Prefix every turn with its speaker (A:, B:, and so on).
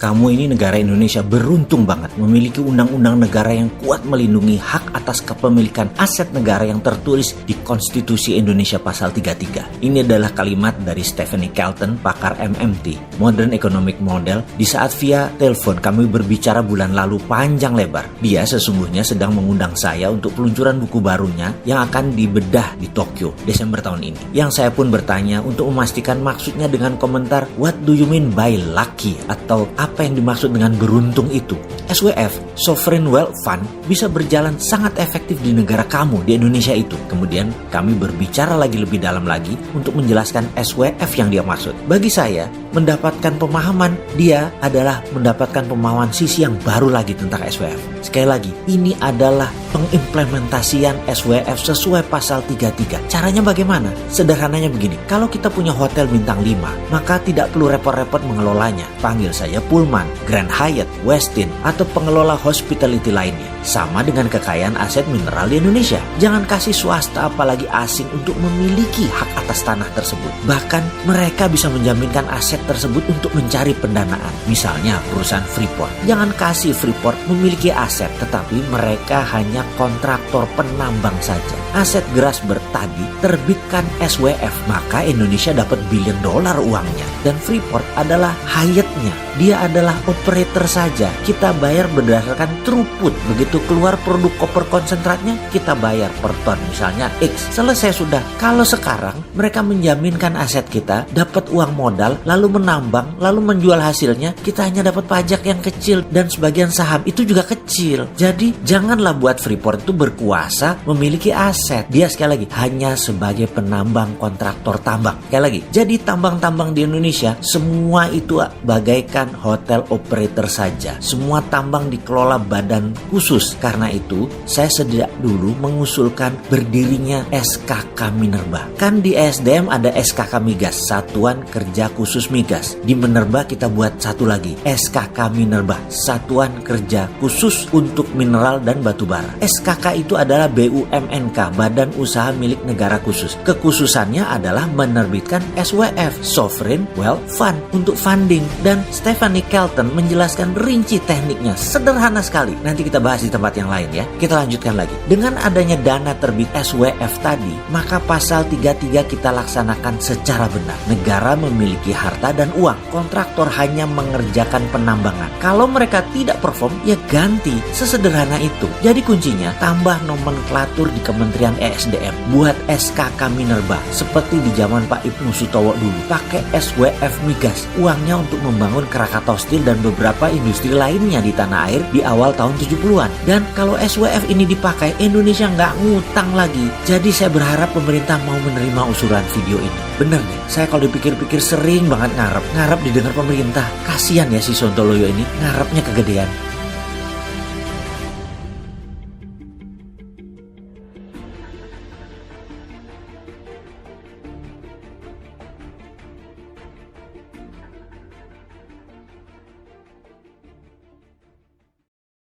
A: kamu ini negara Indonesia beruntung banget memiliki undang-undang negara yang kuat melindungi hak atas kepemilikan aset negara yang tertulis di Konstitusi Indonesia Pasal 33. Ini adalah kalimat dari Stephanie Kelton, pakar MMT, Modern Economic Model, di saat via telepon kami berbicara bulan lalu panjang lebar. Dia sesungguhnya sedang mengundang saya untuk peluncuran buku barunya yang akan dibedah di Tokyo Desember tahun ini. Yang saya pun bertanya untuk memastikan maksudnya dengan komentar, "What do you mean by lucky?" Atau apa yang dimaksud dengan beruntung itu? SWF, Sovereign Wealth Fund, bisa berjalan sangat efektif di negara kamu, di Indonesia itu. Kemudian kami berbicara lagi lebih dalam lagi untuk menjelaskan SWF yang dia maksud. Bagi saya, mendapatkan pemahaman dia adalah mendapatkan pemahaman sisi yang baru lagi tentang SWF. Sekali lagi, ini adalah pengimplementasian SWF sesuai pasal 33. Caranya bagaimana? Sederhananya begini, kalau kita punya hotel bintang 5, maka tidak perlu repot-repot mengelolanya. Panggil saja Pullman, Grand Hyatt, Westin, atau pengelola hospitality lainnya. Sama dengan kekayaan aset mineral di Indonesia. Jangan kasih swasta apalagi asing untuk memiliki hak atas tanah tersebut. Bahkan mereka bisa menjaminkan aset tersebut untuk mencari pendanaan. Misalnya perusahaan Freeport. Jangan kasih Freeport memiliki aset, tetapi mereka hanya kontraktor penambang saja. Aset Grasberg tadi terbitkan SWF, maka Indonesia dapat $1 billion uangnya. Dan Freeport adalah Hyatt-nya. Dia adalah operator saja. Kita bayar berdasarkan throughput. Begitu keluar produk koper konsentratnya, kita bayar per ton, misalnya X. Selesai sudah. Kalau sekarang mereka menjaminkan aset kita, dapat uang modal, lalu menambang, lalu menjual hasilnya, kita hanya dapat pajak yang kecil dan sebagian saham itu juga kecil. Jadi janganlah buat Freeport itu berkuasa memiliki aset. Dia sekali lagi hanya sebagai penambang kontraktor tambang. Sekali lagi, jadi tambang-tambang di Indonesia semua itu bagaikan hotel operator saja. Semua tambang dikelola badan khusus. Karena itu, saya sejak dulu mengusulkan berdirinya SKK Minerba. Kan di ESDM ada SKK Migas, Satuan Kerja Khusus Migas. Di Minerba kita buat satu lagi, SKK Minerba, Satuan Kerja Khusus untuk Mineral dan Batubara. SKK itu adalah BUMNK, Badan Usaha Milik Negara Khusus. Kekhususannya adalah menerbitkan SWF, Sovereign Wealth Fund, untuk funding. Dan Stephanie Kelton menjelaskan rinci tekniknya, sederhana sekali. Nanti kita bahas di tempat yang lain ya. Kita lanjutkan lagi. Dengan adanya dana terbit SWF tadi, maka pasal 33 kita laksanakan secara benar. Negara memiliki harta dan uang. Kontraktor hanya mengerjakan penambangan. Kalau mereka tidak perform, ya ganti. Sesederhana itu. Jadi kuncinya, tambah nomenklatur di Kementerian ESDM. Buat SKK Minerba. Seperti di zaman Pak Ibnu Sutowo dulu. Pakai SWF Migas. Uangnya untuk membangun Krakatau Steel dan beberapa industri lainnya di tanah air di awal tahun 70-an. Dan kalau SWF ini dipakai, Indonesia nggak ngutang lagi. Jadi saya berharap pemerintah mau menerima usulan video ini. Bener nih, saya kalau dipikir-pikir sering banget ngarep didengar pemerintah. Kasian ya si Sontoloyo ini, ngarepnya kegedean.